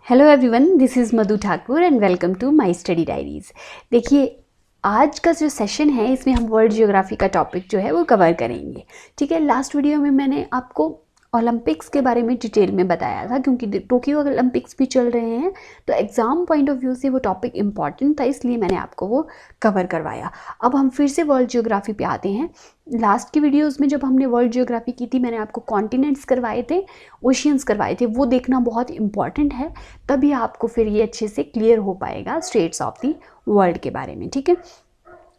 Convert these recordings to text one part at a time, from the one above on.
Hello everyone, this is Madhu Thakur and welcome to my study diaries. देखिए, आज का जो सेशन है इसमें हम वर्ल्ड ज्योग्राफी का टॉपिक जो है वो कवर करेंगे। ठीक है, लास्ट वीडियो में मैंने आपको ओलंपिक्स के बारे में डिटेल में बताया था, क्योंकि टोक्यो ओलंपिक्स भी चल रहे हैं तो एग्ज़ाम पॉइंट ऑफ व्यू से वो टॉपिक इम्पॉर्टेंट था, इसलिए मैंने आपको वो कवर करवाया। अब हम फिर से वर्ल्ड ज्योग्राफी पे आते हैं। लास्ट की वीडियोज़ में जब हमने वर्ल्ड ज्योग्राफी की थी, मैंने आपको कॉन्टिनेंट्स करवाए थे, ओशियंस करवाए थे, वो देखना बहुत इंपॉर्टेंट है, तभी आपको फिर ये अच्छे से क्लियर हो पाएगा स्टेट्स ऑफ द वर्ल्ड के बारे में। ठीक है,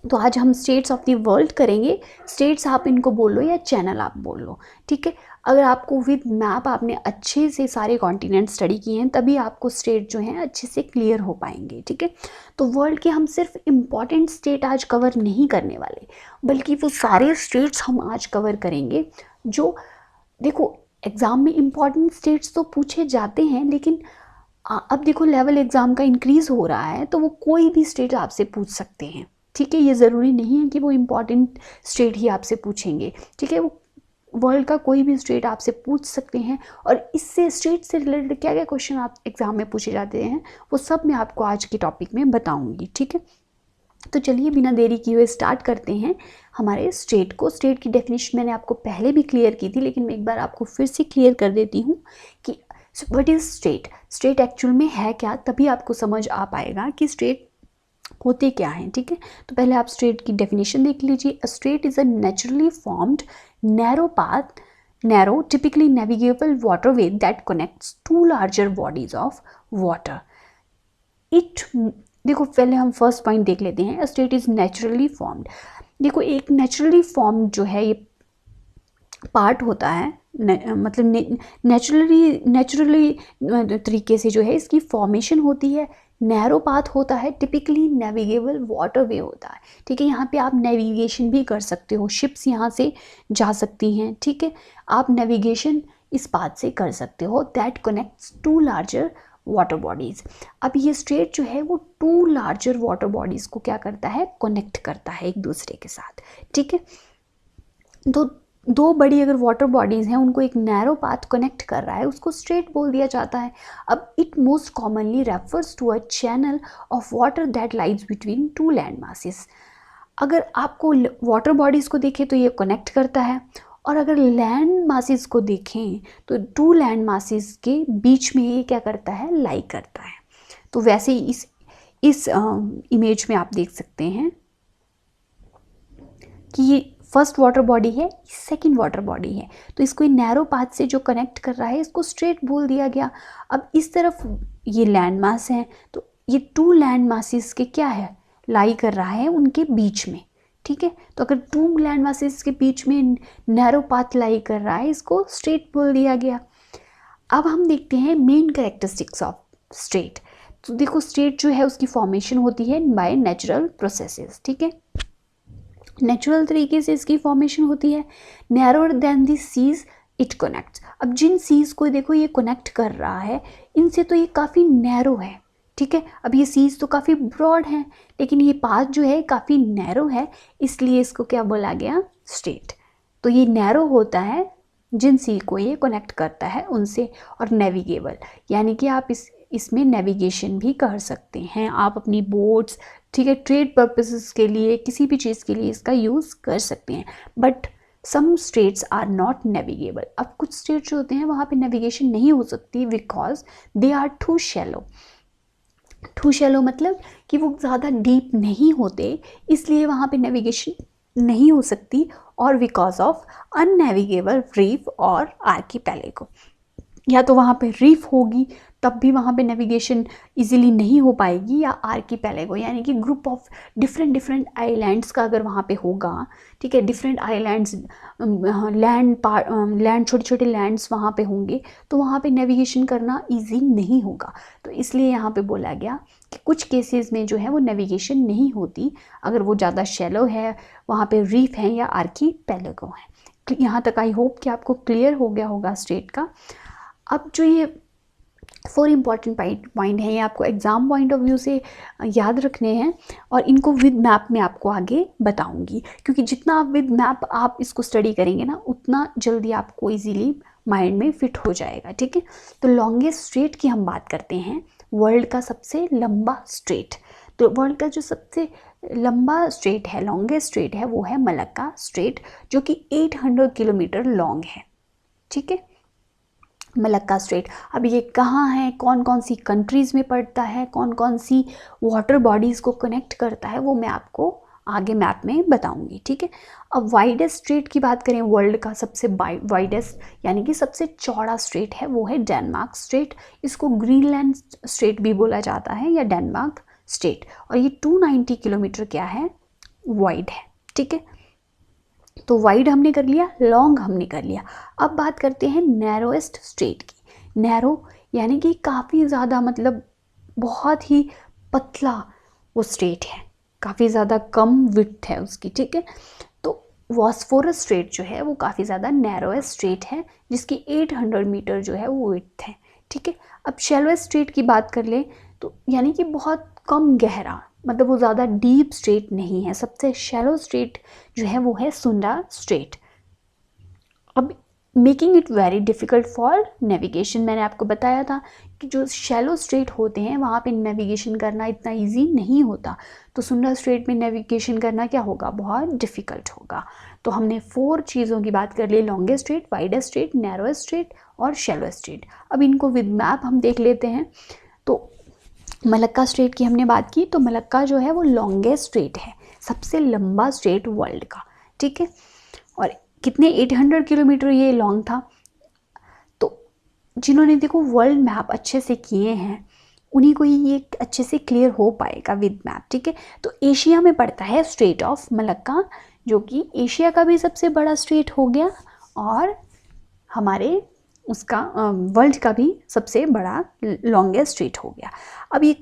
तो आज हम स्टेट्स ऑफ द वर्ल्ड करेंगे। स्टेट्स आप इनको बोल लो या चैनल आप बोल लो। ठीक है, अगर आपको विद मैप आपने अच्छे से सारे कॉन्टिनेंट स्टडी किए हैं तभी आपको स्टेट जो हैं अच्छे से क्लियर हो पाएंगे। ठीक है, तो वर्ल्ड के हम सिर्फ इम्पॉर्टेंट स्टेट आज कवर नहीं करने वाले, बल्कि वो सारे स्टेट्स हम आज कवर करेंगे जो, देखो, एग्ज़ाम में इम्पॉर्टेंट स्टेट्स तो पूछे जाते हैं, लेकिन अब देखो लेवल एग्ज़ाम का इंक्रीज़ हो रहा है तो वो कोई भी स्टेट आपसे पूछ सकते हैं। ठीक है, ये ज़रूरी नहीं है कि वो इम्पॉर्टेंट स्टेट ही आपसे पूछेंगे। ठीक है, वो वर्ल्ड का कोई भी स्टेट आपसे पूछ सकते हैं, और इससे स्टेट से रिलेटेड क्या क्या क्वेश्चन आप एग्ज़ाम में पूछे जाते हैं वो सब मैं आपको आज के टॉपिक में बताऊँगी। ठीक है, तो चलिए बिना देरी किए हुए स्टार्ट करते हैं हमारे स्टेट को। स्टेट की डेफिनेशन मैंने आपको पहले भी क्लियर की थी, लेकिन मैं एक बार आपको फिर से क्लियर कर देती हूँ कि what is state. State actual में है क्या, तभी आपको समझ आ पाएगा कि स्टेट होते क्या हैं। ठीक है, तो पहले आप स्टेट की डेफिनेशन देख लीजिए। A state is a naturally formed narrow path, narrow typically navigable waterway that connects to larger bodies of water. It, देखो पहले हम फर्स्ट पॉइंट देख लेते हैं। A state is naturally formed. देखो, एक नेचुरली फॉर्म्ड जो है ये पार्ट होता है, मतलब नेचुरली तरीके से जो है इसकी फॉर्मेशन होती है। नैरो पाथ होता है, टिपिकली नेविगेबल वाटरवे होता है। ठीक है, यहाँ पे आप नेविगेशन भी कर सकते हो, शिप्स यहाँ से जा सकती हैं। ठीक है, आप नेविगेशन इस पाथ से कर सकते हो। That connects to larger water bodies. अब ये स्ट्रेट जो है वो टू लार्जर वाटर बॉडीज़ को क्या करता है, कनेक्ट करता है एक दूसरे के साथ। ठीक है, तो दो बड़ी अगर वाटर बॉडीज़ हैं उनको एक नैरो पाथ कनेक्ट कर रहा है, उसको स्ट्रेट बोल दिया जाता है। अब it most commonly refers to a channel of water that lies between two land masses. अगर आपको वाटर बॉडीज़ को देखें तो ये कनेक्ट करता है, और अगर लैंड मासेस को देखें तो टू लैंड मासेस के बीच में ये क्या करता है, लाई करता है। तो वैसे ही इस इमेज में आप देख सकते हैं कि ये फर्स्ट वाटर बॉडी है, सेकंड वाटर बॉडी है, तो इसको नैरो पाथ से जो कनेक्ट कर रहा है इसको स्ट्रेट बोल दिया गया। अब इस तरफ ये लैंड मास है, तो ये टू लैंड मासेस के क्या है, लाई कर रहा है उनके बीच में। ठीक है, तो अगर टू लैंड मासेस के बीच में नैरो पाथ लाई कर रहा है, इसको स्ट्रेट बोल दिया गया। अब हम देखते हैं मेन कैरेक्टरिस्टिक्स ऑफ स्ट्रेट। तो देखो, स्ट्रेट जो है उसकी फॉर्मेशन होती है बाय नेचुरल प्रोसेसेस। ठीक है, नेचुरल तरीके से इसकी फॉर्मेशन होती है। Narrower than the seas it connects. अब जिन सीज को देखो ये कनेक्ट कर रहा है, इनसे तो ये काफ़ी नैरो है। ठीक है, अब ये सीज तो काफ़ी ब्रॉड है, लेकिन ये पाथ जो है काफ़ी नैरो है, इसलिए इसको क्या बोला गया, स्ट्रेट। तो ये नैरो होता है जिन सी को ये कनेक्ट करता है उनसे, और नेविगेबल यानी कि आप इसमें नेविगेशन भी कर सकते हैं, आप अपनी बोट्स, ठीक है, ट्रेड पर्पसेस के लिए, किसी भी चीज़ के लिए इसका यूज़ कर सकते हैं। But some states are not navigable. अब कुछ स्टेट्स जो होते हैं वहाँ पे नेविगेशन नहीं हो सकती, because they are too shallow. Too shallow मतलब कि वो ज़्यादा डीप नहीं होते, इसलिए वहाँ पे नेविगेशन नहीं हो सकती, और बिकॉज ऑफ अननेविगेबल रीफ और आर्कीपेलागो। या तो वहाँ पे रीफ होगी तब भी वहाँ पे नेविगेशन इजीली नहीं हो पाएगी, या आर्कीपेलागो यानी कि ग्रुप ऑफ डिफरेंट आइलैंड्स का अगर वहाँ पे होगा। ठीक है, डिफरेंट आइलैंड्स, लैंड छोटे छोटे लैंड्स वहाँ पे होंगे, तो वहाँ पे नेविगेशन करना इजी नहीं होगा। तो इसलिए यहाँ पे बोला गया कि कुछ केसेस में जो है वो नेविगेशन नहीं होती, अगर वो ज़्यादा शैलो है, वहाँ पे रीफ है या आर्कीपेलागो है। यहाँ तक आई होप कि आपको क्लियर हो गया होगा स्टेट का। अब जो ये 4 इंपॉर्टेंट पॉइंट हैं, ये आपको एग्ज़ाम पॉइंट ऑफ व्यू से याद रखने हैं और इनको विद मैप में आपको आगे बताऊंगी, क्योंकि जितना आप विद मैप आप इसको स्टडी करेंगे ना उतना जल्दी आपको इजीली माइंड में फिट हो जाएगा। ठीक है, तो लॉन्गेस्ट स्ट्रेट की हम बात करते हैं, वर्ल्ड का सबसे लंबा स्ट्रेट। तो वर्ल्ड का जो सबसे लंबा स्ट्रेट है, लॉन्गेस्ट स्ट्रेट है, वो है मलक्का स्ट्रेट, जो कि 800 किलोमीटर लॉन्ग है। ठीक है, मलक्का स्ट्रेट। अब ये कहाँ है, कौन कौन सी कंट्रीज़ में पड़ता है, कौन कौन सी वाटर बॉडीज़ को कनेक्ट करता है, वो मैं आपको आगे मैप में बताऊंगी। ठीक है, अब वाइडेस्ट स्ट्रेट की बात करें, वर्ल्ड का सबसे वाइडेस्ट यानी कि सबसे चौड़ा स्ट्रेट है, वो है डेनमार्क स्ट्रेट। इसको ग्रीनलैंड स्ट्रेट भी बोला जाता है या डेनमार्क स्ट्रेट, और ये 290 किलोमीटर क्या है, वाइड है। ठीक है, तो वाइड हमने कर लिया, लॉन्ग हमने कर लिया। अब बात करते हैं नैरोएस्ट स्ट्रेट की। नैरो यानी कि काफ़ी ज़्यादा, मतलब बहुत ही पतला वो स्ट्रेट है, काफ़ी ज़्यादा कम विड्थ है उसकी। ठीक है, तो बॉस्फोरस स्ट्रेट जो है वो काफ़ी ज़्यादा नैरोएस्ट स्ट्रेट है, जिसकी 800 मीटर जो है वो विड्थ है। ठीक है, अब शैलोएस्ट स्ट्रेट की बात कर ले तो यानी कि बहुत कम गहरा, मतलब वो ज़्यादा डीप स्ट्रेट नहीं है। सबसे शैलो स्ट्रेट जो है वो है सुंडा स्ट्रेट। अब making it very difficult for navigation, मैंने आपको बताया था कि जो शैलो स्ट्रेट होते हैं वहाँ पे नेविगेशन करना इतना इजी नहीं होता, तो सुंडा स्ट्रेट में नेविगेशन करना क्या होगा, बहुत डिफ़िकल्ट होगा। तो हमने 4 चीज़ों की बात कर ली, longest strait, widest strait, narrowest strait और शैलो स्ट्रेट। अब इनको विद मैप हम देख लेते हैं। तो मलक्का स्ट्रेट की हमने बात की, तो मलक्का जो है वो लॉन्गेस्ट स्ट्रेट है, सबसे लंबा स्ट्रेट वर्ल्ड का। ठीक है, और कितने 800 किलोमीटर ये लॉन्ग था। तो जिन्होंने देखो वर्ल्ड मैप अच्छे से किए हैं उन्हीं को ही ये अच्छे से क्लियर हो पाएगा विद मैप। ठीक है, तो एशिया में पड़ता है स्ट्रेट ऑफ मलक्का, जो कि एशिया का भी सबसे बड़ा स्ट्रेट हो गया और हमारे उसका वर्ल्ड का भी सबसे बड़ा लॉन्गेस्ट स्ट्रेट हो गया। अब ये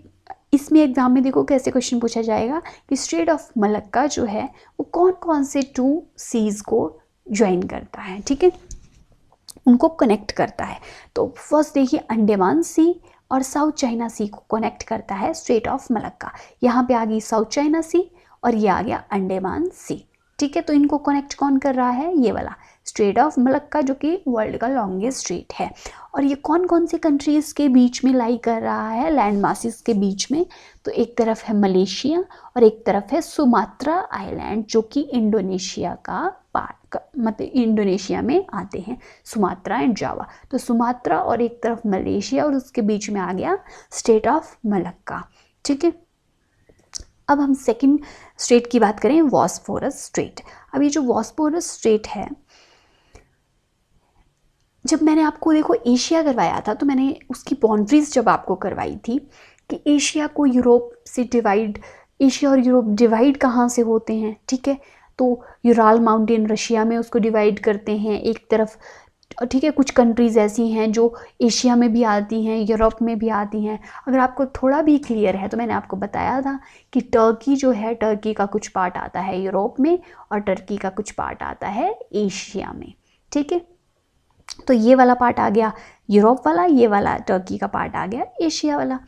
इसमें एग्जाम में देखो कैसे क्वेश्चन पूछा जाएगा कि स्ट्रेट ऑफ मलक्का जो है वो कौन कौन से 2 सीज को ज्वाइन करता है। ठीक है, उनको कनेक्ट करता है। तो फर्स्ट देखिए, अंडमान सी और साउथ चाइना सी को कनेक्ट करता है स्ट्रेट ऑफ मलक्का। यहाँ पे आ गई साउथ चाइना सी और ये आ गया अंडमान सी। ठीक है, तो इनको कनेक्ट कौन कर रहा है, ये वाला स्ट्रेट ऑफ मलक्का, जो कि वर्ल्ड का लॉन्गेस्ट स्ट्रेट है। और ये कौन कौन सी कंट्रीज़ के बीच में लाई कर रहा है, लैंड मासेस के बीच में, तो एक तरफ है मलेशिया और एक तरफ है सुमात्रा आइलैंड, जो कि इंडोनेशिया का पार्ट, मतलब इंडोनेशिया में आते हैं, सुमात्रा एंड जावा। तो सुमात्रा और एक तरफ मलेशिया और उसके बीच में आ गया स्ट्रेट ऑफ मलक्का। ठीक है, अब हम सेकंड स्ट्रेट की बात करें, बॉस्फोरस स्ट्रेट। अब ये जो बॉस्फोरस स्ट्रेट है, जब मैंने आपको देखो एशिया करवाया था तो मैंने उसकी बाउंड्रीज जब आपको करवाई थी कि एशिया को यूरोप से डिवाइड, एशिया और यूरोप डिवाइड कहाँ से होते हैं। ठीक है, तो यूराल माउंटेन रशिया में उसको डिवाइड करते हैं एक तरफ। ठीक है, कुछ कंट्रीज़ ऐसी हैं जो एशिया में भी आती हैं, यूरोप में भी आती हैं। अगर आपको थोड़ा भी क्लियर है तो मैंने आपको बताया था कि टर्की जो है, टर्की का कुछ पार्ट आता है यूरोप में और टर्की का कुछ पार्ट आता है एशिया में। ठीक है, तो ये वाला पार्ट आ गया यूरोप वाला, ये वाला टर्की का पार्ट आ गया एशिया वाला।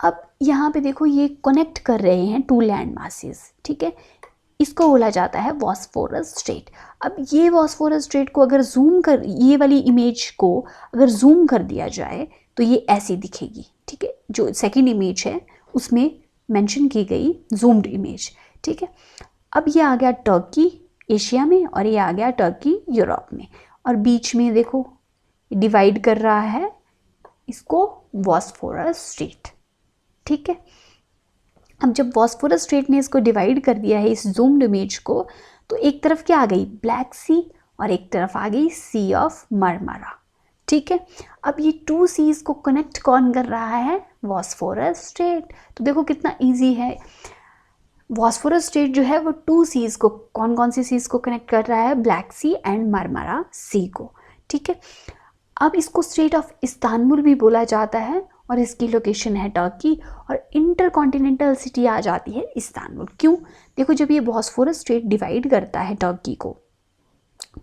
अब यहाँ पे देखो ये कनेक्ट कर रहे हैं 2 लैंड मासेस। ठीक है, इसको बोला जाता है बॉस्फोरस स्ट्रेट। अब ये बॉस्फोरस स्ट्रेट को अगर जूम कर, ये वाली इमेज को अगर जूम कर दिया जाए तो ये ऐसी दिखेगी। ठीक है, जो सेकंड इमेज है उसमें मेंशन की गई जूम्ड इमेज। ठीक है, अब ये आ गया टर्की एशिया में और ये आ गया टर्की यूरोप में, और बीच में देखो डिवाइड कर रहा है इसको बॉस्फोरस स्ट्रेट। ठीक है, अब जब बॉस्फोरस स्ट्रेट ने इसको डिवाइड कर दिया है इस जूम्ड इमेज को, तो एक तरफ क्या आ गई, ब्लैक सी, और एक तरफ आ गई सी ऑफ मरमरा। ठीक है, अब ये 2 सीज को कनेक्ट कौन कर रहा है, बॉस्फोरस स्ट्रेट। तो देखो कितना इजी है, बॉस्फोरस स्ट्रेट जो है वो 2 सीज को, कौन कौन सी सीज को कनेक्ट कर रहा है, ब्लैक सी एंड मरमरा सी को। ठीक है, अब इसको स्ट्रेट ऑफ इस्तांबुल भी बोला जाता है और इसकी लोकेशन है टर्की, और इंटरकॉन्टिनेंटल सिटी आ जाती है इस्तांबुल। क्यों, देखो जब ये बॉस्फोरस स्ट्रेट डिवाइड करता है टर्की को,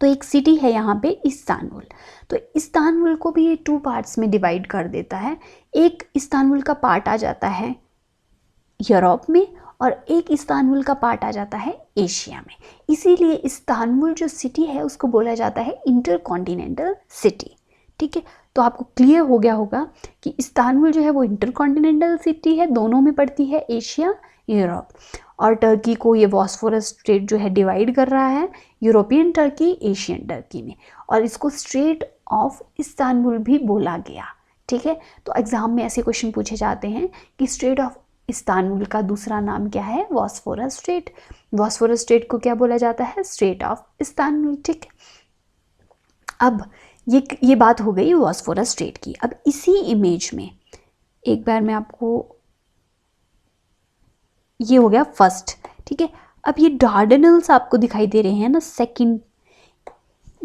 तो एक सिटी है यहाँ पे इस्तांबुल। तो इस्तांबुल को भी ये 2 पार्ट्स में डिवाइड कर देता है। एक इस्तांबुल का पार्ट आ जाता है यूरोप में और एक इस्तांबुल का पार्ट आ जाता है एशिया में। इसीलिए इस्तांबुल जो सिटी है उसको बोला जाता है इंटरकॉन्टिनेंटल सिटी। ठीक है, तो आपको क्लियर हो गया होगा कि इस्तांबुल जो है वो इंटरकॉन्टिनेंटल सिटी है, दोनों में पड़ती है, एशिया यूरोप। और टर्की को ये बॉस्फोरस स्ट्रेट जो है डिवाइड कर रहा है यूरोपियन टर्की, एशियन टर्की में, और इसको स्ट्रेट ऑफ इस्तांबुल भी बोला गया। ठीक है, तो एग्जाम में ऐसे क्वेश्चन पूछे जाते हैं कि स्ट्रेट ऑफ इस्तांबुल का दूसरा नाम क्या है, बॉस्फोरस स्ट्रेट। बॉस्फोरस स्ट्रेट को क्या बोला जाता है, स्ट्रेट ऑफ इस्तांबुल। ठीक, अब ये बात हो गई बॉस्फोरस स्ट्रेट की। अब इसी इमेज में एक बार मैं आपको, ये हो गया फर्स्ट। ठीक है, अब ये डार्डेनल्स आपको दिखाई दे रहे हैं ना, सेकंड,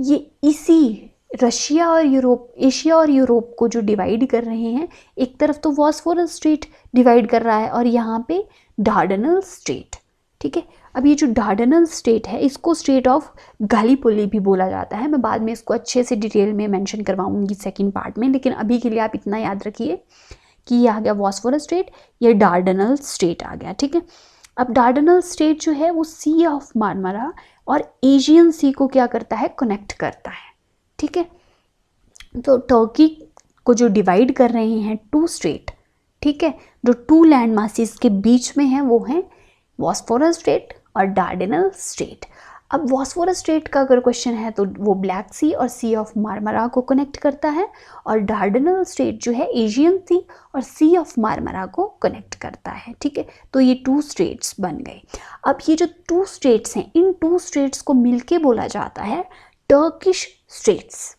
ये इसी रशिया और यूरोप, एशिया और यूरोप को जो डिवाइड कर रहे हैं, एक तरफ तो बॉस्फोरस स्ट्रेट डिवाइड कर रहा है और यहाँ पे डार्डेनल स्ट्रेट। ठीक है, अब ये जो डार्डेनल स्ट्रेट है इसको स्ट्रेट ऑफ गैलीपोली भी बोला जाता है। मैं बाद में इसको अच्छे से डिटेल में मेंशन करवाऊंगी सेकंड पार्ट में, लेकिन अभी के लिए आप इतना याद रखिए कि ये आ गया बॉस्फोरस स्ट्रेट, ये डार्डेनल स्ट्रेट आ गया। ठीक है, अब डार्डेनल स्ट्रेट जो है वो सी ऑफ मार्मरा और एशियन सी को क्या करता है, कनेक्ट करता है। ठीक है, तो टर्की को जो डिवाइड कर रहे हैं 2 स्ट्रेट, ठीक है, जो 2 लैंड मासेस के बीच में है वो है बॉस्फोरस स्ट्रेट और डार्डेनल स्ट्रेट। अब बॉस्फोरस स्ट्रेट का अगर क्वेश्चन है तो वो ब्लैक सी और सी ऑफ मार्मरा को कनेक्ट करता है, और डार्डेनल स्ट्रेट जो है एशियन सी और सी ऑफ मार्मरा को कनेक्ट करता है। ठीक है, तो ये 2 स्ट्रेट्स बन गए। अब ये जो 2 स्ट्रेट्स हैं, इन 2 स्ट्रेट्स को मिलके बोला जाता है टर्किश स्ट्रेट्स।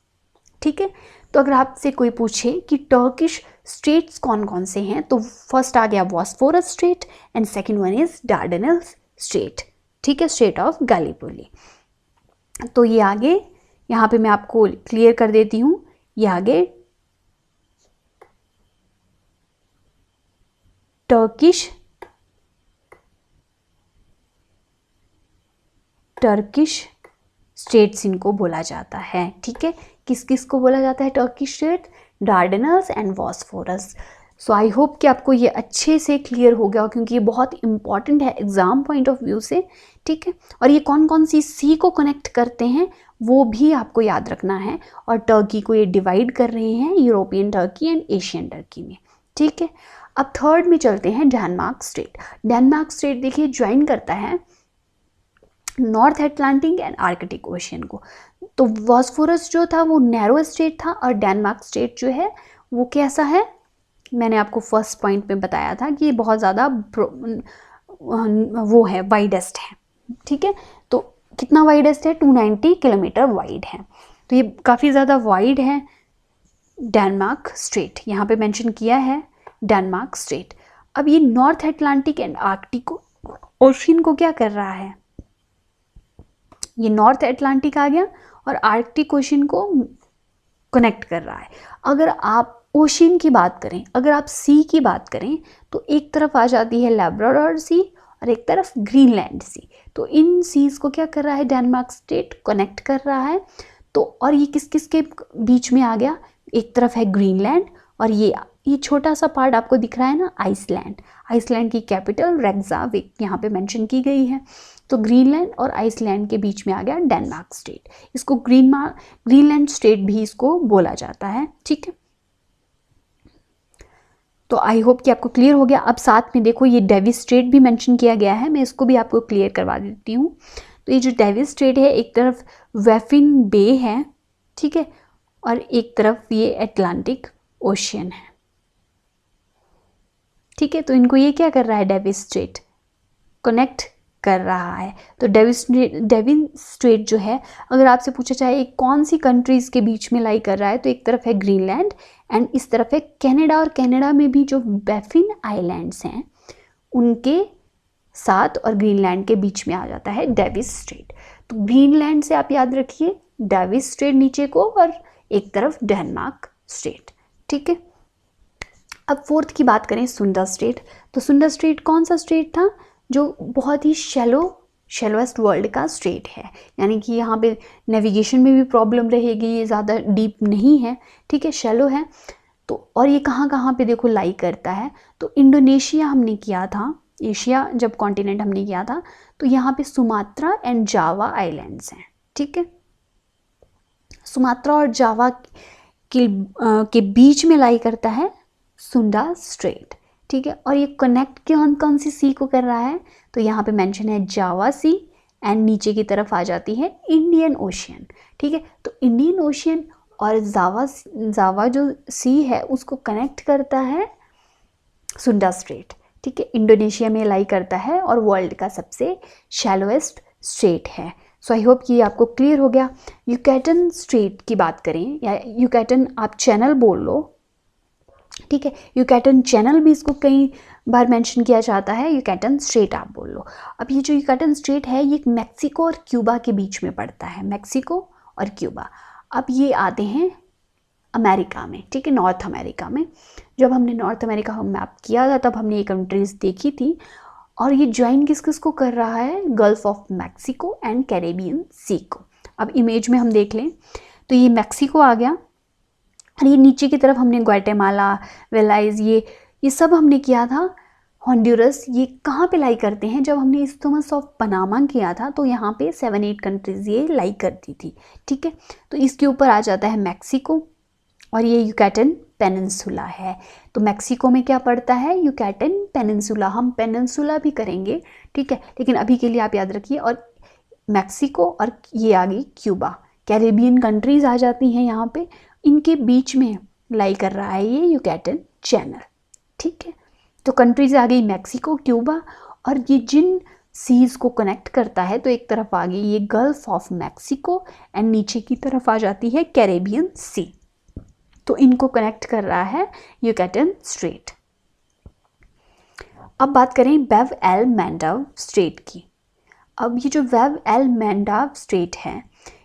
ठीक है, तो अगर आपसे कोई पूछे कि टर्किश स्ट्रेट्स कौन कौन से हैं, तो फर्स्ट आ गया Bosphorus straight and second one is Dardanelles straight. ठीक है, स्ट्रेट ऑफ गैलीपोली। तो ये आगे यहाँ पे मैं आपको क्लियर कर देती हूँ, ये आगे टर्किश स्टेट्स इनको बोला जाता है। ठीक है, किस किस को बोला जाता है Turkish strait, Dardanelles and Bosphorus. So I hope कि आपको ये अच्छे से क्लियर हो गया, क्योंकि ये बहुत इंपॉर्टेंट है एग्जाम पॉइंट ऑफ व्यू से। ठीक है, और ये कौन कौन सी सी को कनेक्ट करते हैं वो भी आपको याद रखना है, और टर्की को ये डिवाइड कर रहे हैं European Turkey and Asian Turkey में। ठीक है, अब थर्ड में चलते हैं डेनमार्क स्ट्रेट। डेनमार्क स्ट्रेट देखिए ज्वाइन करता है north Atlantic and Arctic ocean को। तो बॉस्फोरस जो था वो नैरो स्ट्रेट था, और डेनमार्क स्ट्रेट जो है वो कैसा है, मैंने आपको फर्स्ट पॉइंट में बताया था कि ये बहुत ज़्यादा वो है, वाइडेस्ट है। ठीक है, तो कितना वाइडेस्ट है, 290 किलोमीटर वाइड है, तो ये काफ़ी ज़्यादा वाइड है डेनमार्क स्ट्रेट, यहाँ पे मेंशन किया है डेनमार्क स्ट्रेट। अब ये north Atlantic and Arctic ocean को क्या कर रहा है, ये नॉर्थ अटलांटिक आ गया और आर्कटिक ओशियन को कनेक्ट कर रहा है। अगर आप ओशियन की बात करें, अगर आप सी की बात करें, तो एक तरफ आ जाती है लैब्राडोर सी और एक तरफ ग्रीनलैंड सी। तो इन सीज को क्या कर रहा है, डेनमार्क स्टेट कनेक्ट कर रहा है। तो और ये किस किस के बीच में आ गया, एक तरफ है ग्रीनलैंड, और ये छोटा सा पार्ट आपको दिख रहा है ना, आइसलैंड। आइसलैंड की कैपिटल रेक्जाविक यहाँ पे मेंशन की गई है। तो ग्रीनलैंड और आइसलैंड के बीच में आ गया डेनमार्क स्टेट। इसको ग्रीनलैंड स्टेट भी इसको बोला जाता है। ठीक है, तो आई होप कि आपको क्लियर हो गया। अब साथ में देखो ये डेविस स्ट्रेट भी मेंशन किया गया है, मैं इसको भी आपको क्लियर करवा देती हूँ। तो ये जो डेविस स्ट्रेट है, एक तरफ वेफिन बे है, ठीक है, और एक तरफ ये अटलांटिक ओशियन है। ठीक है, तो इनको ये क्या कर रहा है, डेविस स्ट्रेट कनेक्ट कर रहा है। तो डेविस स्ट्रेट जो है, अगर आपसे पूछा जाए कौन सी कंट्रीज़ के बीच में लाई कर रहा है, तो एक तरफ है ग्रीनलैंड एंड इस तरफ है कनाडा, और कनाडा में भी जो बैफिन आइलैंड्स हैं उनके साथ और ग्रीनलैंड के बीच में आ जाता है डेविस स्ट्रेट। तो ग्रीनलैंड से आप याद रखिए डेविस स्ट्रेट नीचे को, और एक तरफ डेनमार्क स्ट्रेट। ठीक है, अब फोर्थ की बात करें सुंदर स्ट्रेट। तो सुंदर स्ट्रेट कौन सा स्ट्रेट था, जो बहुत ही शैलो शैलोएस्ट वर्ल्ड का स्ट्रेट है, यानी कि यहाँ पे नेविगेशन में भी प्रॉब्लम रहेगी, ये ज़्यादा डीप नहीं है, ठीक है, शैलो है। तो और ये कहाँ कहाँ पे देखो लाई करता है, तो इंडोनेशिया हमने किया था, एशिया जब कॉन्टिनेंट हमने किया था, तो यहाँ पे सुमात्रा एंड जावा आइलैंड्स हैं, ठीक है। सुमात्रा और जावा के बीच में लाई करता है सुंडा स्ट्रेट, ठीक है। और ये कनेक्ट कौन कौन सी सी को कर रहा है, तो यहाँ पे मेंशन है जावा सी एंड नीचे की तरफ आ जाती है इंडियन ओशियन, ठीक है। तो इंडियन ओशियन और जावा जो सी है उसको कनेक्ट करता है सुंडा स्ट्रेट, ठीक है। इंडोनेशिया में लाई करता है और वर्ल्ड का सबसे शैलोएस्ट स्ट्रेट है। सो आई होप कि आपको क्लियर हो गया। युकाटन स्ट्रेट की बात करें, या युकाटन आप चैनल बोल लो, ठीक है, युकाटन चैनल भी इसको कई बार मेंशन किया जाता है, युकाटन स्ट्रेट आप बोल लो। अब ये जो युकाटन स्ट्रेट है ये मैक्सिको और क्यूबा के बीच में पड़ता है, मैक्सिको और क्यूबा। अब ये आते हैं अमेरिका में, ठीक है, नॉर्थ अमेरिका में। जब हमने नॉर्थ अमेरिका का मैप किया था तब हमने ये कंट्रीज़ देखी थी, और ये ज्वाइन किस किस को कर रहा है, gulf of Mexico and Caribbean sea को। अब इमेज में हम देख लें तो ये मैक्सिको आ गया, और ये नीचे की तरफ हमने ग्वाटेमाला, वेलाइज, ये सब हमने किया था। हॉन्डुरस ये कहाँ पे लाई करते हैं, जब हमने इस्थमस ऑफ पनामा किया था तो यहाँ पे 7-8 कंट्रीज ये लाई करती थी, ठीक है। तो इसके ऊपर आ जाता है मैक्सिको, और ये युकाटन पेनिनसुला है। तो मैक्सिको में क्या पड़ता है, युकाटन पेनिनसुला। हम पेनिनसुला भी करेंगे, ठीक है, लेकिन अभी के लिए आप याद रखिए। और मैक्सिको और ये आ गई क्यूबा, कैरेबियन कंट्रीज आ जाती हैं यहाँ पे, इनके बीच में लाई कर रहा है ये युकाटन चैनल, ठीक है। तो कंट्रीज आ गई मैक्सिको, क्यूबा, और ये जिन सीज को कनेक्ट करता है, तो एक तरफ आ गई ये गल्फ ऑफ मैक्सिको एंड नीचे की तरफ आ जाती है कैरेबियन सी। तो इनको कनेक्ट कर रहा है युकाटन स्ट्रेट। अब बात करें वेब एल मैंडव स्ट्रेट की। अब ये जो वेब एल मैंडव स्ट्रेट है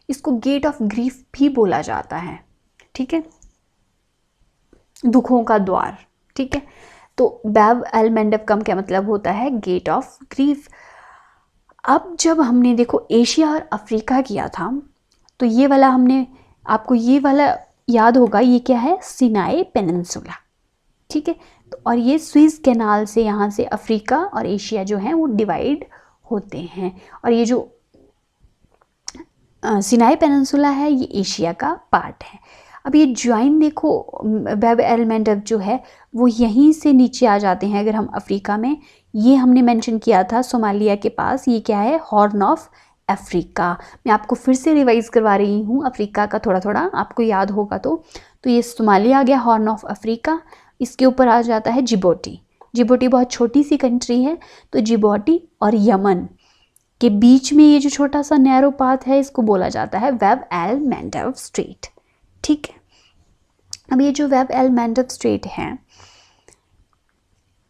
इसको गेट ऑफ ग्रीफ भी बोला जाता है, ठीक है, दुखों का द्वार, ठीक है। तो वेब एल मैंडव का क्या मतलब होता है, गेट ऑफ ग्रीफ। अब जब हमने देखो एशिया और अफ्रीका किया था, तो ये वाला हमने, आपको ये वाला याद होगा, ये क्या है, सिनाई पेनिनसुला, ठीक है। तो और ये स्विस कैनाल से यहाँ से अफ्रीका और एशिया जो है वो डिवाइड होते हैं, और ये जो सिनाई पेनिनसुला है ये एशिया का पार्ट है। अब ये ज्वाइन देखो, वेब एल मैंडव जो है वो यहीं से नीचे आ जाते हैं। अगर हम अफ्रीका में, ये हमने मेंशन किया था सोमालिया के पास, ये क्या है, हॉर्न ऑफ अफ्रीका। मैं आपको फिर से रिवाइज करवा रही हूँ, अफ्रीका का थोड़ा थोड़ा आपको याद होगा। तो ये सोमालिया आ गया, हॉर्न ऑफ अफ्रीका, इसके ऊपर आ जाता है जिबोटी। जिबोटी बहुत छोटी सी कंट्री है, तो जिबोटी और यमन के बीच में ये जो छोटा सा नैरो पाथ है इसको बोला जाता है वेब एल मैंडव स्ट्रेट, ठीक है। अब ये जो वेब एल मैंडव स्ट्रेट है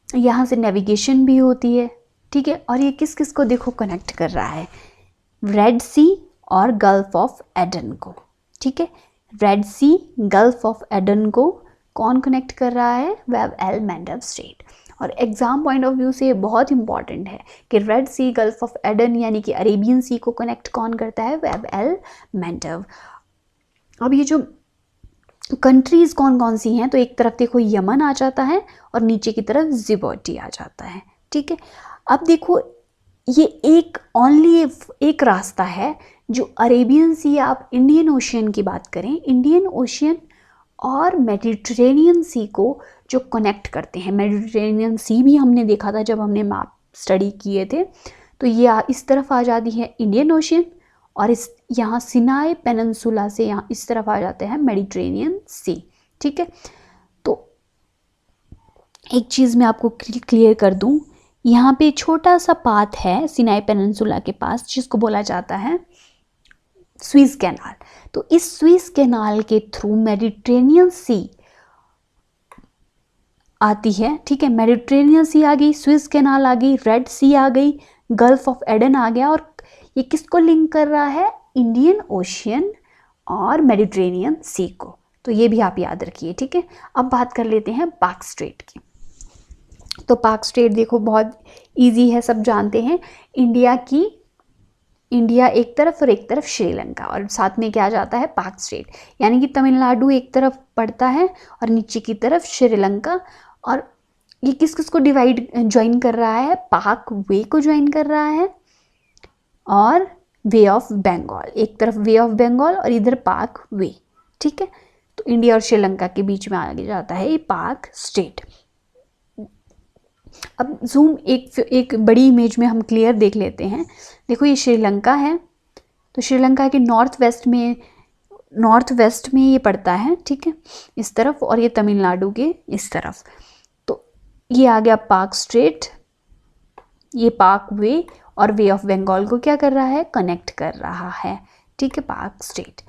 यहाँ से नेविगेशन भी होती है, ठीक है। और ये किस किस को देखो कनेक्ट कर रहा है, रेड सी और गल्फ ऑफ एडन को, ठीक है। Red sea, gulf of Aden को कौन कनेक्ट कर रहा है, वेब एल मैंडव स्ट्रेट। और एग्जाम पॉइंट ऑफ व्यू से ये बहुत इंपॉर्टेंट है कि red sea, gulf of Aden यानी कि अरेबियन सी को कनेक्ट कौन करता है, वेब एल मैंडव। अब ये जो कंट्रीज कौन कौन सी हैं, तो एक तरफ देखो यमन आ जाता है और नीचे की तरफ जिबोटी आ जाता है, ठीक है। अब देखो ये एक रास्ता है जो अरेबियन सी, आप इंडियन ओशियन की बात करें, इंडियन ओशियन और मेडिटेरेनियन सी को जो कनेक्ट करते हैं। मेडिटेरेनियन सी भी हमने देखा था जब हमने मैप स्टडी किए थे। तो ये इस तरफ आ जाती है इंडियन ओशियन, और इस यहाँ सिनाई पेनिनसुला से यहाँ इस तरफ आ जाते हैं मेडिटेरेनियन सी, ठीक है। तो एक चीज़ मैं आपको क्लियर कर दूँ, यहाँ पे छोटा सा पाथ है सिनाई पेनिनसुला के पास जिसको बोला जाता है स्विस कैनाल। तो इस स्विस कैनाल के थ्रू मेडिटेरेनियन सी आती है, ठीक है। मेडिटेरेनियन सी आ गई, स्विस कैनाल आ गई, रेड सी आ गई, गल्फ ऑफ एडन आ गया, और ये किसको लिंक कर रहा है, इंडियन ओशियन और मेडिटेरेनियन सी को। तो ये भी आप याद रखिए, ठीक है। अब बात कर लेते हैं पार्क स्ट्रेट की। तो पार्क स्ट्रेट देखो बहुत इजी है, सब जानते हैं, इंडिया की इंडिया एक तरफ और एक तरफ श्रीलंका, और साथ में क्या आ जाता है, पाक स्टेट। यानी कि तमिलनाडु एक तरफ पड़ता है और नीचे की तरफ श्रीलंका। और ये किस किस को डिवाइड ज्वाइन कर रहा है, पाक वे को ज्वाइन कर रहा है और वे ऑफ बंगाल। एक तरफ वे ऑफ बंगाल और इधर पाक वे। ठीक है, तो इंडिया और श्रीलंका के बीच में आगे जाता है ये पाक स्टेट। अब जूम एक बड़ी इमेज में हम क्लियर देख लेते हैं। देखो ये श्रीलंका है, तो श्रीलंका के नॉर्थ वेस्ट में ये पड़ता है, ठीक है, इस तरफ, और ये तमिलनाडु के इस तरफ। तो ये आ गया पाक स्टेट, ये पाक वे और वे ऑफ बंगाल को क्या कर रहा है, कनेक्ट कर रहा है। ठीक है, पाक स्टेट।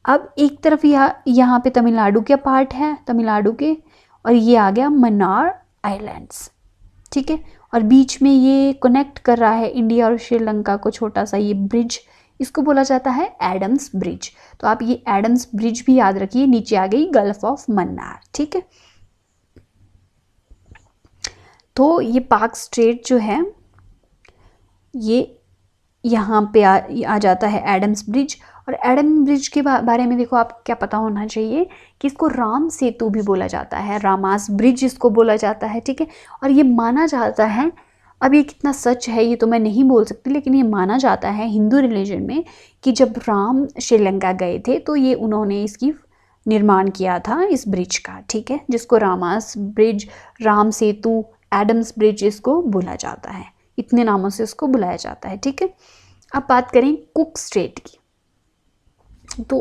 अब एक तरफ यहाँ पे तमिलनाडु का पार्ट है, तमिलनाडु के, और ये आ गया मन्नार आइलैंड्स। ठीक है, और बीच में ये कनेक्ट कर रहा है इंडिया और श्रीलंका को, छोटा सा ये ब्रिज, इसको बोला जाता है एडम्स ब्रिज। तो आप ये एडम्स ब्रिज भी याद रखिए। नीचे आ गई गल्फ ऑफ मन्नार। ठीक है, तो ये पाक स्टेट जो है ये यहाँ पे आ जाता है एडम्स ब्रिज। और एडम ब्रिज के बारे में देखो, आप क्या पता होना चाहिए कि इसको राम सेतु भी बोला जाता है, रामास ब्रिज इसको बोला जाता है। ठीक है, और ये माना जाता है, अब ये कितना सच है ये तो मैं नहीं बोल सकती, लेकिन ये माना जाता है हिंदू रिलीजन में कि जब राम श्रीलंका गए थे तो ये उन्होंने इसकी निर्माण किया था, इस ब्रिज का। ठीक है, जिसको रामास bridge, Ram Setu, Adams bridge इसको बोला जाता है, इतने नामों से इसको बुलाया जाता है। ठीक है, अब बात करें कुक स्टेट की। तो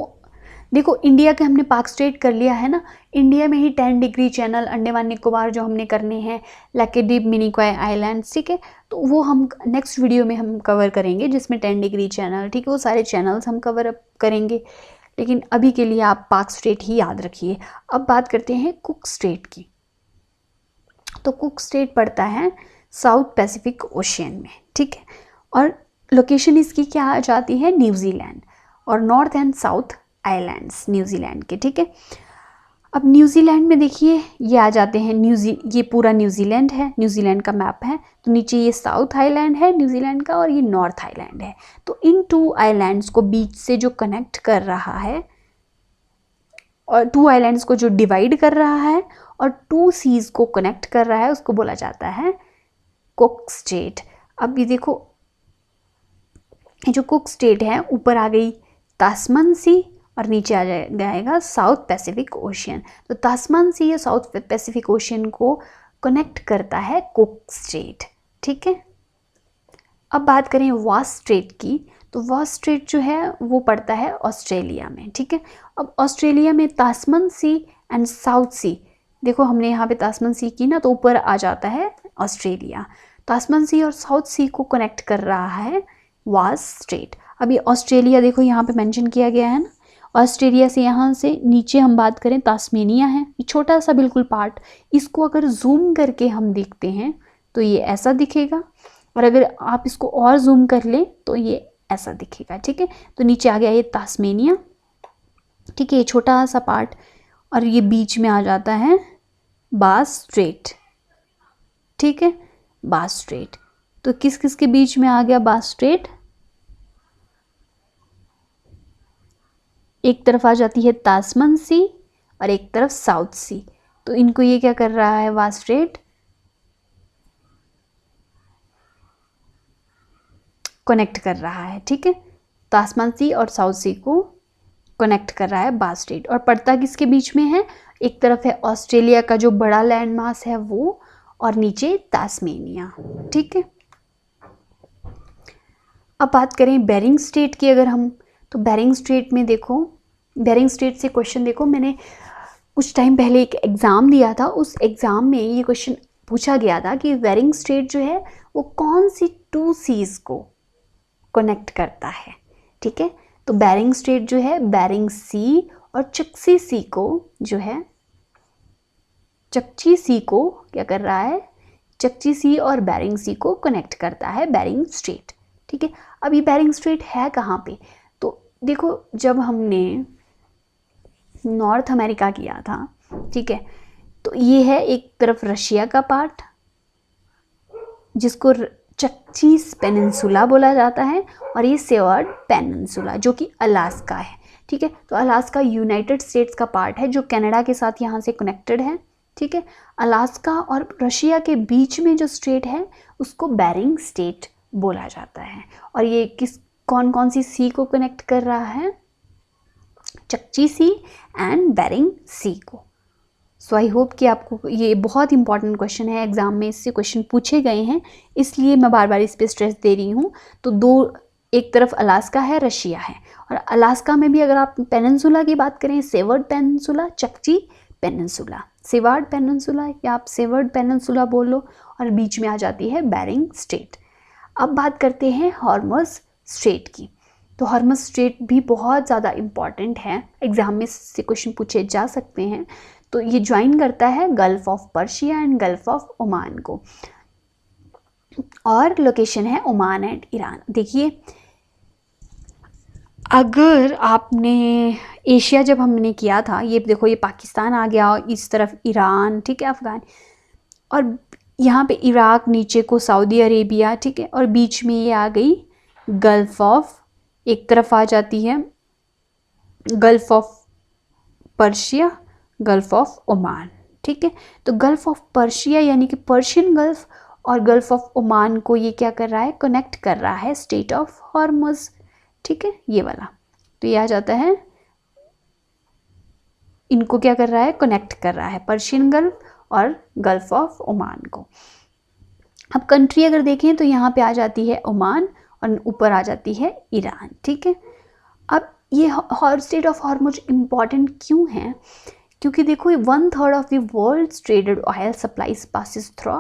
देखो इंडिया के हमने पाक स्टेट कर लिया है ना, इंडिया में ही 10 डिग्री चैनल, अंडमान निकोबार जो हमने करने हैं, लैकेदीप, मिनिकॉय आइलैंड्स। ठीक है, तो वो हम नेक्स्ट वीडियो में हम कवर करेंगे, जिसमें 10 डिग्री चैनल, ठीक है, वो सारे चैनल्स हम कवर अप करेंगे। लेकिन अभी के लिए आप पाक स्टेट ही याद रखिए। अब बात करते हैं कुक स्टेट की। तो कुक स्टेट पड़ता है साउथ पैसिफिक ओशियन में। ठीक है, और लोकेशन इसकी क्या आ जाती है, न्यूजीलैंड, और north and south islands New Zealand के। ठीक है, अब न्यूजीलैंड में देखिए ये आ जाते हैं ये पूरा न्यूजीलैंड है, न्यूजीलैंड का मैप है। तो नीचे ये साउथ आइलैंड है न्यूजीलैंड का और ये नॉर्थ आइलैंड है। तो इन 2 आइलैंड्स को बीच से जो कनेक्ट कर रहा है, और 2 आइलैंड्स को जो डिवाइड कर रहा है और 2 सीज को कनेक्ट कर रहा है, उसको बोला जाता है कुक स्टेट। अब ये देखो, जो कुक स्टेट है, ऊपर आ गई तास्मान सी और नीचे आ जाएगा साउथ पैसिफिक ओशियन। तो तास्मान सी या साउथ पैसिफिक ओशियन को कनेक्ट करता है कुक स्टेट। ठीक है, अब बात करें वास्ट स्टेट की। तो वास्ट स्टेट जो है वो पड़ता है ऑस्ट्रेलिया में। ठीक है, अब ऑस्ट्रेलिया में तास्मान सी एंड साउथ सी, देखो हमने यहाँ पे तास्मान सी की ना, तो ऊपर आ जाता है ऑस्ट्रेलिया। तास्मान सी और साउथ सी को कनेक्ट कर रहा है वास्ट स्टेट। अब ये ऑस्ट्रेलिया देखो यहाँ पे मेंशन किया गया है ना, ऑस्ट्रेलिया से यहाँ से नीचे हम बात करें तास्मेनिया है, ये छोटा सा बिल्कुल पार्ट। इसको अगर जूम करके हम देखते हैं तो ये ऐसा दिखेगा, और अगर आप इसको और जूम कर लें तो ये ऐसा दिखेगा। ठीक है, तो नीचे आ गया ये तास्मेनिया। ठीक है, ये छोटा सा पार्ट, और ये बीच में आ जाता है बास स्ट्रेट। ठीक है, बास स्ट्रेट। तो किस किस के बीच में आ गया बास स्ट्रेट, एक तरफ आ जाती है तास्मान सी और एक तरफ साउथ सी। तो इनको ये क्या कर रहा है, बास स्ट्रेट कनेक्ट कर रहा है। ठीक है, तास्मान सी और साउथ सी को कनेक्ट कर रहा है बास स्ट्रेट। और पड़ता किसके बीच में है, एक तरफ है ऑस्ट्रेलिया का जो बड़ा लैंड मास है वो, और नीचे तास्मेनिया। ठीक है, अब बात करें बेरिंग स्टेट की अगर हम, तो बेरिंग स्टेट में देखो, बेरिंग स्टेट से क्वेश्चन देखो, मैंने कुछ टाइम पहले एक एग्ज़ाम दिया था, उस एग्ज़ाम में ये क्वेश्चन पूछा गया था कि बेरिंग स्टेट जो है वो कौन सी 2 सीज को कनेक्ट करता है। ठीक है, तो बेरिंग स्टेट जो है बेरिंग सी और चक्सी सी को जो है, चकची सी को क्या कर रहा है, चकची सी और बेरिंग सी को कनेक्ट करता है बेरिंग स्ट्रेट। ठीक है, अब ये बेरिंग स्ट्रेट है कहाँ पे, तो देखो जब हमने नॉर्थ अमेरिका किया था, ठीक है, तो ये है एक तरफ रशिया का पार्ट जिसको चक्चीस पेनिनसुला बोला जाता है, और ये सेवर्ड पेनिनसुला जो कि अलास्का है। ठीक है, तो अलास्का यूनाइटेड स्टेट्स का पार्ट है जो कनाडा के साथ यहाँ से कनेक्टेड है। ठीक है, अलास्का और रशिया के बीच में जो स्टेट है उसको बेरिंग स्टेट बोला जाता है। और ये कौन कौन सी सी को कनेक्ट कर रहा है? चक्ची सी एंड बेरिंग सी को। सो आई होप कि आपको ये बहुत इंपॉर्टेंट क्वेश्चन है, एग्जाम में इससे क्वेश्चन पूछे गए हैं, इसलिए मैं बार बार इस पर स्ट्रेस दे रही हूँ। तो दो, एक तरफ अलास्का है, रशिया है, और अलास्का में भी अगर आप पेनिनसुला की बात करें, Seward peninsula, Chukchi peninsula, Seward peninsula या आप सेवर्ड पेनिनसुला बोल लो, और बीच में आ जाती है बेरिंग स्टेट। अब बात करते हैं हॉर्मस स्ट्रेट की। तो हॉर्मस स्ट्रेट भी बहुत ज़्यादा इम्पॉर्टेंट है, एग्जाम में से क्वेश्चन पूछे जा सकते हैं। तो ये ज्वाइन करता है gulf of Persia and gulf of Oman को, और लोकेशन है ओमान एंड ईरान। देखिए, अगर आपने एशिया जब हमने किया था, ये देखो ये पाकिस्तान आ गया, और इस तरफ ईरान, ठीक है, अफगान, और यहाँ पे इराक, नीचे को सऊदी अरेबिया, ठीक है, और बीच में ये आ गई गल्फ ऑफ, एक तरफ आ जाती है gulf of Persia, gulf of Oman. ठीक है, तो गल्फ ऑफ पर्शिया यानी कि पर्शियन गल्फ और गल्फ ऑफ ओमान को ये क्या कर रहा है? कनेक्ट कर रहा है स्टेट ऑफ हॉर्मस। ठीक है, ये वाला, तो ये आ जाता है, इनको क्या कर रहा है? कनेक्ट कर रहा है, पर्शियन गल्फ और गल्फ ऑफ ओमान को। अब कंट्री अगर देखें तो यहाँ पे आ जाती है ओमान और ऊपर आ जाती है ईरान। ठीक है, अब ये स्टेट ऑफ हॉर्मस इम्पॉर्टेंट क्यों है? क्योंकि देखो, 1/3 of the world traded oil supplies passes through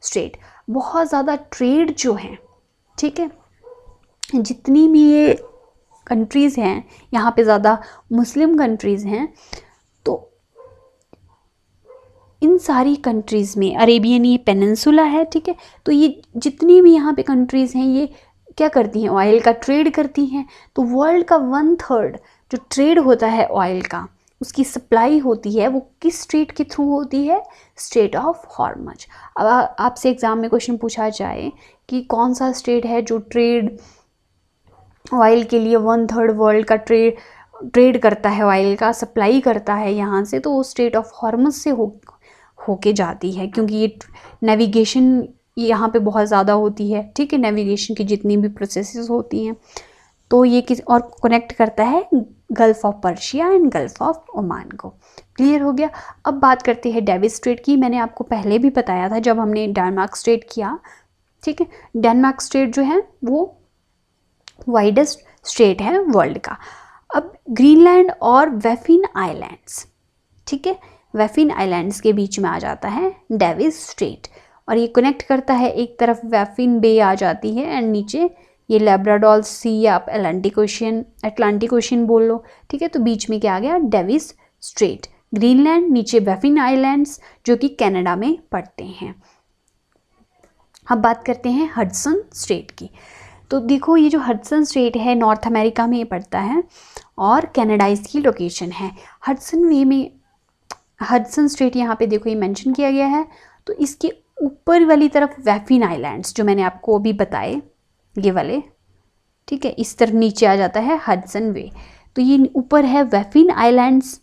straight. बहुत ज़्यादा ट्रेड जो है, ठीक है, जितनी भी ये कंट्रीज़ हैं, यहाँ पे ज़्यादा मुस्लिम कंट्रीज़ हैं, तो इन सारी कंट्रीज़ में अरेबियन ये पेनिनसुला है, ठीक है, तो ये जितनी भी यहाँ पे कंट्रीज़ हैं ये क्या करती हैं? ऑयल का ट्रेड करती हैं। तो वर्ल्ड का 1/3 जो ट्रेड होता है ऑयल का, उसकी सप्लाई होती है, वो किस स्ट्रेट के थ्रू होती है? Strait of Hormuz. अब आपसे एग्जाम में क्वेश्चन पूछा जाए कि कौन सा स्टेट है जो ट्रेड ऑयल के लिए 1/3 वर्ल्ड का ट्रेड करता है, ऑयल का सप्लाई करता है यहाँ से, तो वो स्ट्रेट ऑफ हॉर्मज से होके जाती है, क्योंकि ये नेविगेशन यहाँ पे बहुत ज़्यादा होती है। ठीक है, नेविगेशन की जितनी भी प्रोसेसेस होती हैं, तो ये किस और कनेक्ट करता है gulf of Persia and gulf of Oman को। क्लियर हो गया। अब बात करते हैं डेविस स्ट्रेट की। मैंने आपको पहले भी बताया था जब हमने डेनमार्क स्ट्रेट किया। ठीक है, डेनमार्क स्ट्रेट जो है वो वाइडेस्ट स्ट्रेट है वर्ल्ड का। अब ग्रीनलैंड और वेफिन आइलैंड्स, ठीक है, वेफिन आइलैंड्स के बीच में आ जाता है डेविस स्ट्रेट, और ये कनेक्ट करता है, एक तरफ वेफिन बे आ जाती है एंड नीचे ये लैब्राडोर सी या आप अटलांटिक ओशियन बोल लो। ठीक है, तो बीच में क्या आ गया? Davis Strait. ग्रीनलैंड, नीचे वेफिन आइलैंड्स जो कि कनाडा में पड़ते हैं। अब बात करते हैं हडसन स्ट्रेट की। तो देखो, ये जो हडसन स्ट्रेट है नॉर्थ अमेरिका में पड़ता है और कनाडा इसकी लोकेशन है। हडसन स्ट्रेट यहाँ पे देखो ये मेंशन किया गया है। तो इसके ऊपर वाली तरफ वेफिन आइलैंड्स जो मैंने आपको अभी बताए, ये वाले, ठीक है, इस तरफ नीचे आ जाता है हडसन वे। तो ये ऊपर है वेफिन आइलैंड्स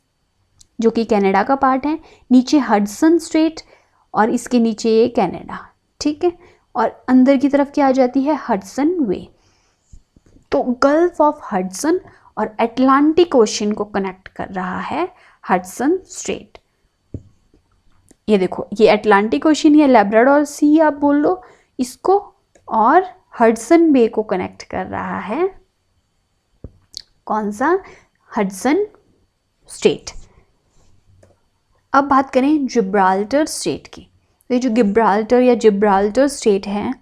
जो कि कनाडा का पार्ट है, नीचे हडसन स्ट्रेट और इसके नीचे ये कनाडा। ठीक है, और अंदर की तरफ क्या आ जाती है? हडसन वे। तो गल्फ ऑफ हडसन और अटलांटिक ओशन को कनेक्ट कर रहा है हडसन स्ट्रेट। ये देखो, ये अटलांटिक ओशन या लैब्राडोर सी आप बोल लो इसको, और हडसन बे को कनेक्ट कर रहा है कौन सा? Hudson straight. अब बात करें जिब्राल्टर स्ट्रेट की। तो ये जो जिब्राल्टर स्ट्रेट है,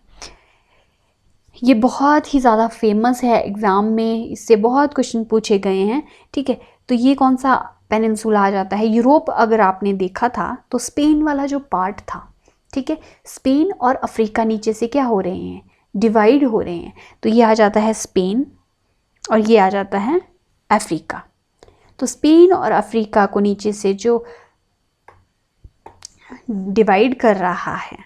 ये बहुत ही ज़्यादा फेमस है, एग्ज़ाम में इससे बहुत क्वेश्चन पूछे गए हैं। ठीक है, तो ये कौन सा पेनिनसुला आ जाता है? यूरोप अगर आपने देखा था तो स्पेन वाला जो पार्ट था, ठीक है, स्पेन और अफ्रीका नीचे से क्या हो रहे हैं? डिवाइड हो रहे हैं। तो ये आ जाता है स्पेन और ये आ जाता है अफ्रीका। तो स्पेन और अफ्रीका को नीचे से जो डिवाइड कर रहा है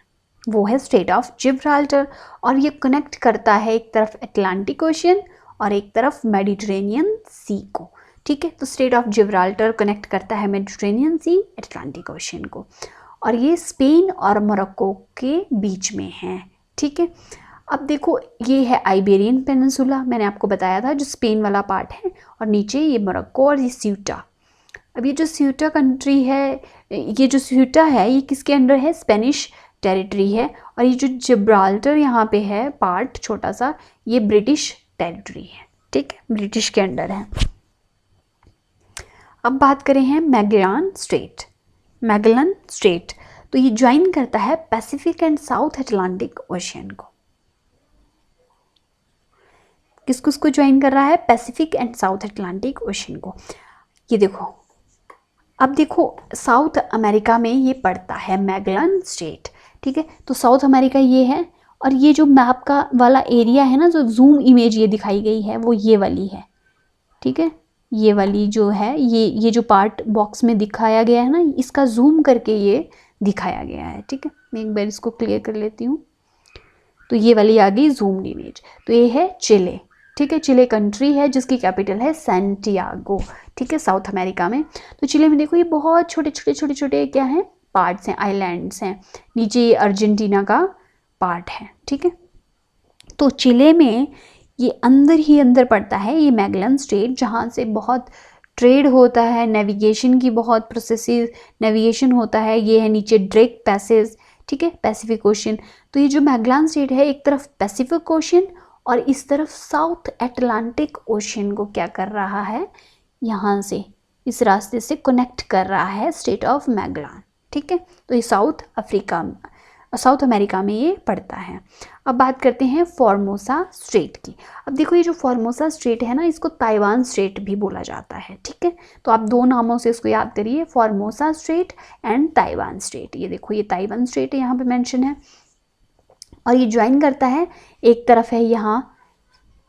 वो है स्ट्रेट ऑफ जिब्राल्टर, और ये कनेक्ट करता है एक तरफ अटलांटिक ओशन और एक तरफ मेडिटेरेनियन सी को। ठीक है, तो स्ट्रेट ऑफ जिब्राल्टर कनेक्ट करता है मेडिटेरेनियन सी अटलांटिक ओशन को, और ये स्पेन और मोरक्को के बीच में है। ठीक है, अब देखो ये है आइबेरियन पेनिनसुला, मैंने आपको बताया था, जो स्पेन वाला पार्ट है, और नीचे ये मोरक्को और ये स्यूटा। अब ये जो स्यूटा कंट्री है, ये जो स्यूटा है ये किसके अंडर है? स्पेनिश टेरिटरी है, और ये जो जिब्राल्टर यहाँ पे है पार्ट छोटा सा, ये ब्रिटिश टेरिटरी है। ठीक है, ब्रिटिश के अंडर है। अब बात करें हैं मैगेलन स्ट्रेट। मैगेलन स्ट्रेट तो ये ज्वाइन करता है Pacific and south Atlantic ocean को। किसको ज्वाइन कर रहा है? Pacific and south Atlantic ocean को। ये देखो, अब देखो साउथ अमेरिका में ये पड़ता है मैगेलन स्ट्रेट। ठीक है, तो साउथ अमेरिका ये है, और ये जो मैप का वाला एरिया है ना, जो जूम इमेज ये दिखाई गई है वो ये वाली है। ठीक है, ये वाली जो है, ये जो पार्ट बॉक्स में दिखाया गया है ना, इसका जूम करके ये दिखाया गया है। ठीक है, मैं एक बार इसको क्लियर कर लेती हूँ। तो ये वाली आ गई जूम्ड इमेज। तो ये है चिले। ठीक है, चिले कंट्री है जिसकी कैपिटल है सैंटियागो। ठीक है, साउथ अमेरिका में। तो चिले में देखो ये बहुत छोटे छोटे क्या हैं? पार्ट्स हैं, आइलैंड्स हैं। नीचे ये अर्जेंटीना का पार्ट है। ठीक है, तो चिले में ये अंदर ही अंदर पड़ता है ये मैगेलन स्ट्रेट, जहाँ से बहुत ट्रेड होता है, नेविगेशन की बहुत प्रोसेसेस, नेविगेशन होता है। ये है नीचे ड्रेक पैसेज। ठीक है, पैसिफिक ओशन। तो ये जो मैगेलन स्ट्रेट है एक तरफ पैसिफिक ओशन और इस तरफ साउथ अटलांटिक ओशन को क्या कर रहा है? यहाँ से इस रास्ते से कनेक्ट कर रहा है स्टेट ऑफ मैगेलन। ठीक है, तो ये साउथ अमेरिका में ये पड़ता है। अब बात करते हैं फॉर्मोसा स्ट्रेट की। अब देखो ये जो फॉर्मोसा स्ट्रेट है ना, इसको ताइवान स्ट्रेट भी बोला जाता है। ठीक है, तो आप दो नामों से इसको याद करिए, Formosa straight and Taiwan straight. ये देखो ये ताइवान स्ट्रेट यहाँ पे मेंशन है, और ये ज्वाइन करता है, एक तरफ है यहाँ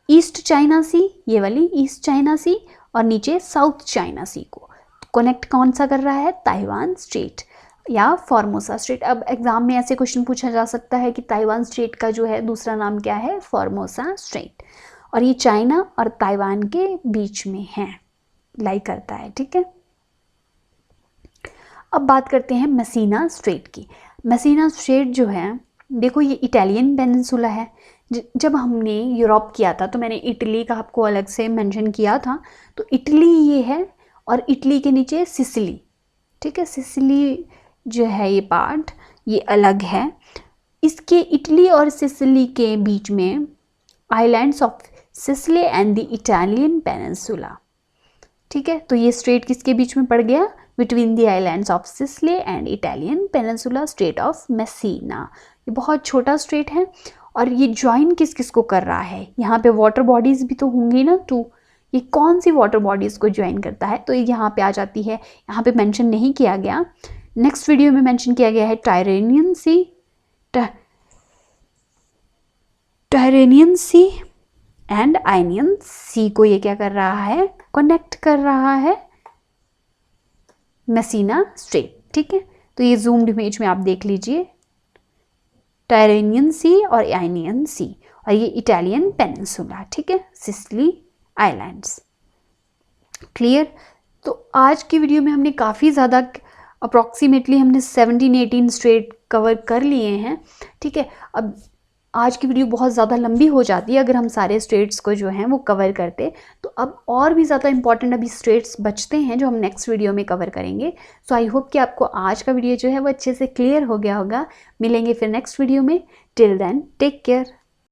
ईस्ट चाइना सी, ये वाली ईस्ट चाइना सी, और नीचे साउथ चाइना सी को कनेक्ट कौन सा कर रहा है? ताइवान स्ट्रेट या फॉर्मोसा स्ट्रेट। अब एग्जाम में ऐसे क्वेश्चन पूछा जा सकता है कि ताइवान स्ट्रेट का जो है दूसरा नाम क्या है? फॉर्मोसा स्ट्रेट, और ये चाइना और ताइवान के बीच में है, लाई करता है। ठीक है, अब बात करते हैं मेसिना स्ट्रेट की। मेसिना स्ट्रेट जो है, देखो ये इटालियन पेनिनसुला है। जब हमने यूरोप किया था तो मैंने इटली का आपको अलग से मेंशन किया था। तो इटली ये है, और इटली के नीचे सिसिली। ठीक है, सिसिली जो है ये पार्ट ये अलग है। इसके इटली और सिसिली के बीच में islands of Sicily and the Italian peninsula. ठीक है, तो ये स्ट्रेट किसके बीच में पड़ गया? Between the islands of Sicily and Italian peninsula, straight of Messina. ये बहुत छोटा स्ट्रेट है, और ये ज्वाइन किस को कर रहा है? यहाँ पे वाटर बॉडीज़ भी तो होंगी ना, तो ये कौन सी वाटर बॉडीज़ को ज्वाइन करता है? तो ये यहाँ पे आ जाती है, यहाँ पे मेंशन नहीं किया गया, नेक्स्ट वीडियो में मेंशन किया गया है टायरेनियन सी एंड आयनियन सी को ये क्या कर रहा है? कनेक्ट कर रहा है मेसिना स्ट्रेट। ठीक है, तो ये जूम्ड इमेज में आप देख लीजिए, टायरेनियन सी और आयनियन सी, और ये इटालियन पेनिनसुला। ठीक है, सिसिली आइलैंड्स। क्लियर? तो आज की वीडियो में हमने काफ़ी ज़्यादा, अप्रॉक्सीमेटली हमने 17-18 स्ट्रेट कवर कर लिए हैं। ठीक है, अब आज की वीडियो बहुत ज़्यादा लंबी हो जाती है अगर हम सारे स्ट्रेट्स को जो हैं वो कवर करते, तो अब और भी ज़्यादा इंपॉर्टेंट अभी स्ट्रेट्स बचते हैं जो हम नेक्स्ट वीडियो में कवर करेंगे। सो आई होप कि आपको आज का वीडियो जो है वो अच्छे से क्लियर हो गया होगा। मिलेंगे फिर नेक्स्ट वीडियो में। Till then take care.